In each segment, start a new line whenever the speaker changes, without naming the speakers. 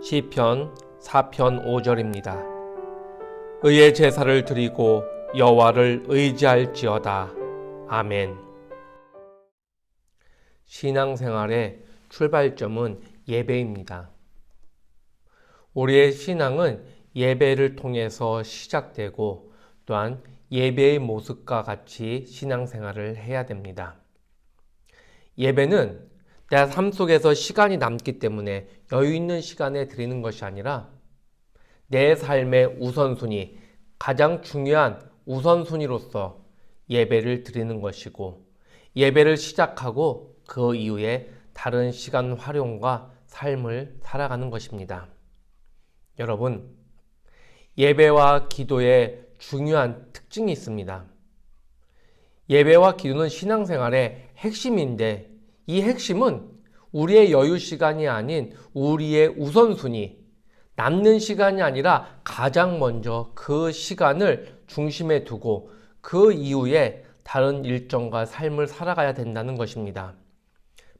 시편 4편 5절입니다. 의의 제사를 드리고 여호와를 의지할지어다. 아멘. 신앙생활의 출발점은 예배입니다. 우리의 신앙은 예배를 통해서 시작되고 또한 예배의 모습과 같이 신앙생활을 해야 됩니다. 예배는 내 삶 속에서 시간이 남기 때문에 여유 있는 시간에 드리는 것이 아니라 내 삶의 우선순위, 가장 중요한 우선순위로서 예배를 드리는 것이고, 예배를 시작하고 그 이후에 다른 시간 활용과 삶을 살아가는 것입니다. 여러분, 예배와 기도에 중요한 특징이 있습니다. 예배와 기도는 신앙생활의 핵심인데, 이 핵심은 우리의 여유 시간이 아닌 우리의 우선순위, 남는 시간이 아니라 가장 먼저 그 시간을 중심에 두고 그 이후에 다른 일정과 삶을 살아가야 된다는 것입니다.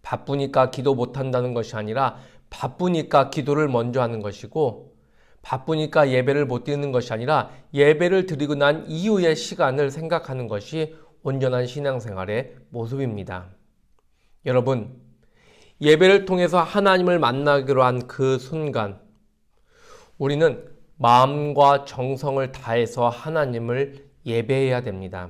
바쁘니까 기도 못한다는 것이 아니라 바쁘니까 기도를 먼저 하는 것이고, 바쁘니까 예배를 못 드리는 것이 아니라 예배를 드리고 난 이후의 시간을 생각하는 것이 온전한 신앙생활의 모습입니다. 여러분, 예배를 통해서 하나님을 만나기로 한 그 순간, 우리는 마음과 정성을 다해서 하나님을 예배해야 됩니다.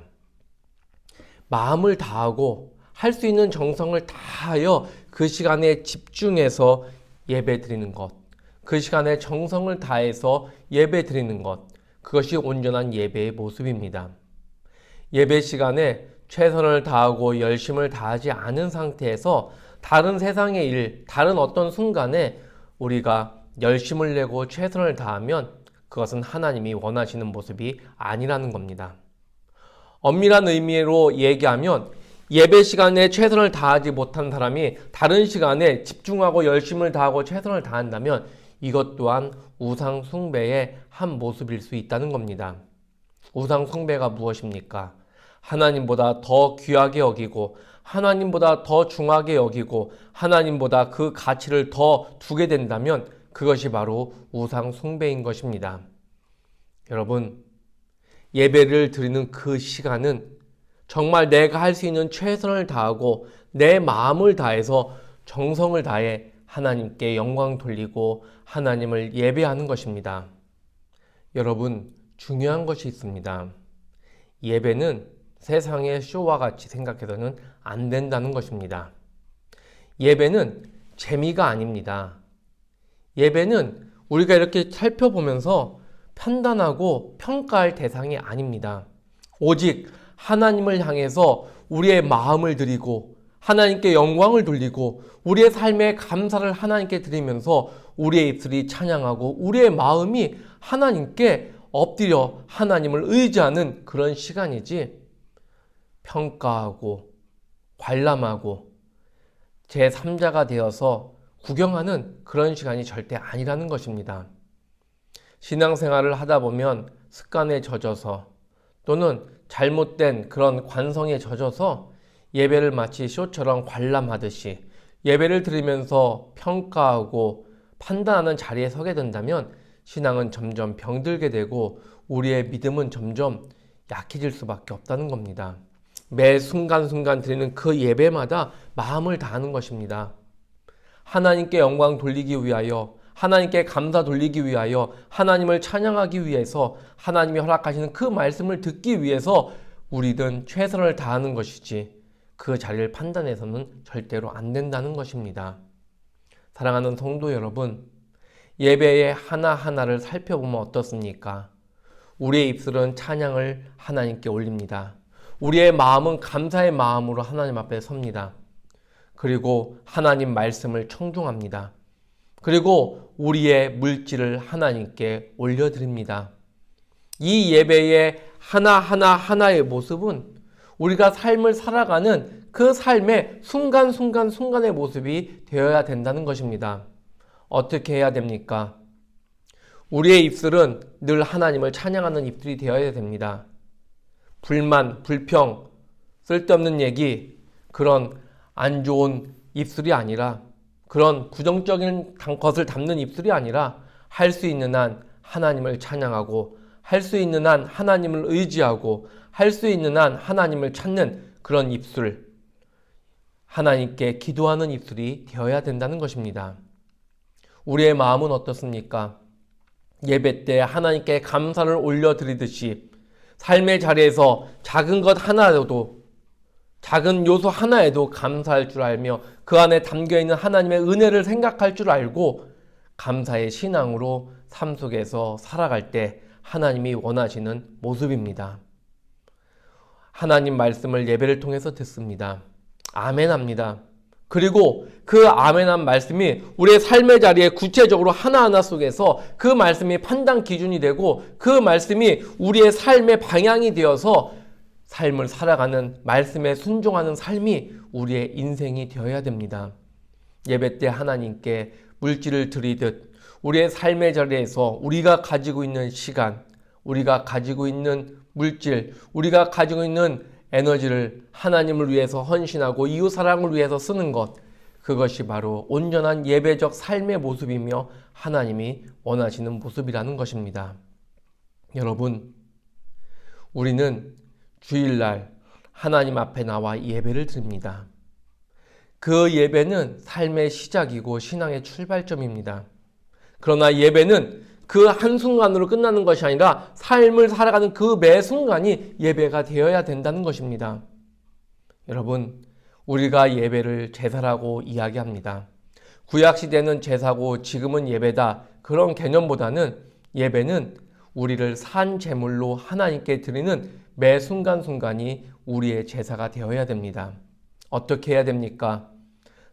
마음을 다하고 할 수 있는 정성을 다하여 그 시간에 집중해서 예배 드리는 것, 그 시간에 정성을 다해서 예배 드리는 것, 그것이 온전한 예배의 모습입니다. 예배 시간에 최선을 다하고 열심을 다하지 않은 상태에서 다른 세상의 일, 다른 어떤 순간에 우리가 열심을 내고 최선을 다하면 그것은 하나님이 원하시는 모습이 아니라는 겁니다. 엄밀한 의미로 얘기하면 예배 시간에 최선을 다하지 못한 사람이 다른 시간에 집중하고 열심을 다하고 최선을 다한다면 이것 또한 우상 숭배의 한 모습일 수 있다는 겁니다. 우상 숭배가 무엇입니까? 하나님보다 더 귀하게 여기고 하나님보다 더 중하게 여기고 하나님보다 그 가치를 더 두게 된다면 그것이 바로 우상 숭배인 것입니다. 여러분, 예배를 드리는 그 시간은 정말 내가 할 수 있는 최선을 다하고 내 마음을 다해서 정성을 다해 하나님께 영광 돌리고 하나님을 예배하는 것입니다. 여러분, 중요한 것이 있습니다. 예배는 세상의 쇼와 같이 생각해서는 안 된다는 것입니다. 예배는 재미가 아닙니다. 예배는 우리가 이렇게 살펴보면서 판단하고 평가할 대상이 아닙니다. 오직 하나님을 향해서 우리의 마음을 드리고 하나님께 영광을 돌리고 우리의 삶에 감사를 하나님께 드리면서 우리의 입술이 찬양하고 우리의 마음이 하나님께 엎드려 하나님을 의지하는 그런 시간이지, 평가하고 관람하고 제3자가 되어서 구경하는 그런 시간이 절대 아니라는 것입니다. 신앙생활을 하다 보면 습관에 젖어서 또는 잘못된 그런 관성에 젖어서 예배를 마치 쇼처럼 관람하듯이 예배를 드리면서 평가하고 판단하는 자리에 서게 된다면 신앙은 점점 병들게 되고 우리의 믿음은 점점 약해질 수밖에 없다는 겁니다. 매 순간순간 드리는 그 예배마다 마음을 다하는 것입니다. 하나님께 영광 돌리기 위하여, 하나님께 감사 돌리기 위하여, 하나님을 찬양하기 위해서, 하나님이 허락하시는 그 말씀을 듣기 위해서 우리는 최선을 다하는 것이지 그 자리를 판단해서는 절대로 안 된다는 것입니다. 사랑하는 성도 여러분, 예배의 하나하나를 살펴보면 어떻습니까? 우리의 입술은 찬양을 하나님께 올립니다. 우리의 마음은 감사의 마음으로 하나님 앞에 섭니다. 그리고 하나님 말씀을 청중합니다. 그리고 우리의 물질을 하나님께 올려드립니다. 이 예배의 하나하나의 모습은 우리가 삶을 살아가는 그 삶의 순간의 모습이 되어야 된다는 것입니다. 어떻게 해야 됩니까? 우리의 입술은 늘 하나님을 찬양하는 입술이 되어야 됩니다. 불만, 불평, 쓸데없는 얘기, 그런 안 좋은 입술이 아니라 그런 부정적인 것을 담는 입술이 아니라 할 수 있는 한 하나님을 찬양하고 할 수 있는 한 하나님을 의지하고 할 수 있는 한 하나님을 찾는 그런 입술, 하나님께 기도하는 입술이 되어야 된다는 것입니다. 우리의 마음은 어떻습니까? 예배 때 하나님께 감사를 올려드리듯이 삶의 자리에서 작은 것 하나라도, 작은 요소 하나에도 감사할 줄 알며 그 안에 담겨있는 하나님의 은혜를 생각할 줄 알고 감사의 신앙으로 삶 속에서 살아갈 때 하나님이 원하시는 모습입니다. 하나님 말씀을 예배를 통해서 듣습니다. 아멘합니다. 그리고 그 아멘한 말씀이 우리의 삶의 자리에 구체적으로 하나하나 속에서 그 말씀이 판단 기준이 되고 그 말씀이 우리의 삶의 방향이 되어서 삶을 살아가는 말씀에 순종하는 삶이 우리의 인생이 되어야 됩니다. 예배 때 하나님께 물질을 드리듯 우리의 삶의 자리에서 우리가 가지고 있는 시간, 우리가 가지고 있는 물질, 우리가 가지고 있는 에너지를 하나님을 위해서 헌신하고 이웃 사랑을 위해서 쓰는 것, 그것이 바로 온전한 예배적 삶의 모습이며 하나님이 원하시는 모습이라는 것입니다. 여러분, 우리는 주일날 하나님 앞에 나와 예배를 드립니다. 그 예배는 삶의 시작이고 신앙의 출발점입니다. 그러나 예배는 그 한순간으로 끝나는 것이 아니라 삶을 살아가는 그 매 순간이 예배가 되어야 된다는 것입니다. 여러분, 우리가 예배를 제사라고 이야기합니다. 구약시대는 제사고 지금은 예배다. 그런 개념보다는 예배는 우리를 산 제물로 하나님께 드리는 매 순간순간이 우리의 제사가 되어야 됩니다. 어떻게 해야 됩니까?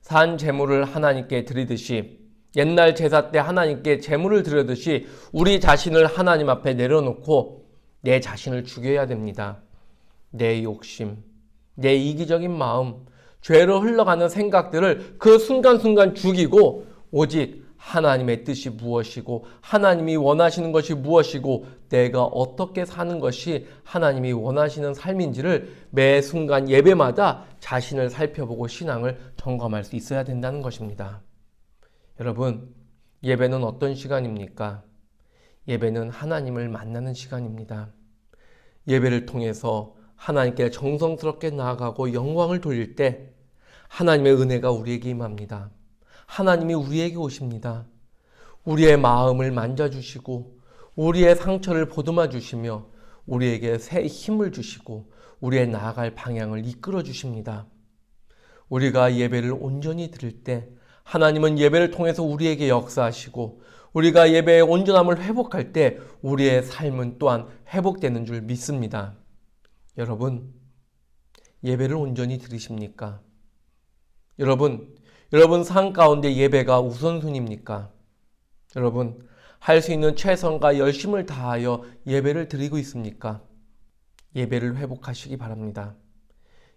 산 제물을 하나님께 드리듯이 옛날 제사 때 하나님께 제물을 드리듯이 우리 자신을 하나님 앞에 내려놓고 내 자신을 죽여야 됩니다. 내 욕심, 내 이기적인 마음, 죄로 흘러가는 생각들을 그 순간순간 죽이고 오직 하나님의 뜻이 무엇이고 하나님이 원하시는 것이 무엇이고 내가 어떻게 사는 것이 하나님이 원하시는 삶인지를 매 순간 예배마다 자신을 살펴보고 신앙을 점검할 수 있어야 된다는 것입니다. 여러분, 예배는 어떤 시간입니까? 예배는 하나님을 만나는 시간입니다. 예배를 통해서 하나님께 정성스럽게 나아가고 영광을 돌릴 때 하나님의 은혜가 우리에게 임합니다. 하나님이 우리에게 오십니다. 우리의 마음을 만져주시고 우리의 상처를 보듬어 주시며 우리에게 새 힘을 주시고 우리의 나아갈 방향을 이끌어 주십니다. 우리가 예배를 온전히 드릴 때 하나님은 예배를 통해서 우리에게 역사하시고 우리가 예배의 온전함을 회복할 때 우리의 삶은 또한 회복되는 줄 믿습니다. 여러분, 예배를 온전히 드리십니까? 여러분 삶 가운데 예배가 우선순위입니까? 여러분, 할 수 있는 최선과 열심을 다하여 예배를 드리고 있습니까? 예배를 회복하시기 바랍니다.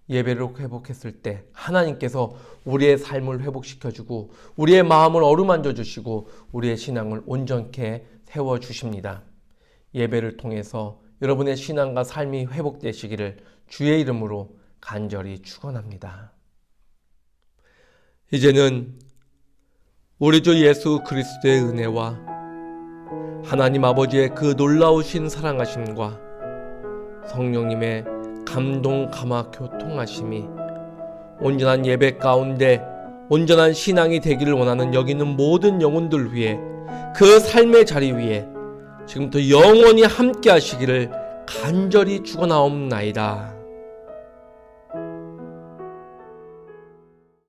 예배를 회복했을 때 하나님께서 우리의 삶을 회복시켜주고 우리의 마음을 어루만져 주시고 우리의 신앙을 온전케 세워주십니다. 예배를 통해서 여러분의 신앙과 삶이 회복되시기를 주의 이름으로 간절히 축원합니다. 이제는 우리 주 예수 그리스도의 은혜와 하나님 아버지의 그 놀라우신 사랑하심과 성령님의 감동 감화 교통하심이 온전한 예배 가운데 온전한 신앙이 되기를 원하는 여기 있는 모든 영혼들 위해 그 삶의 자리 위에 지금부터 영원히 함께 하시기를 간절히 축원하옵나이다.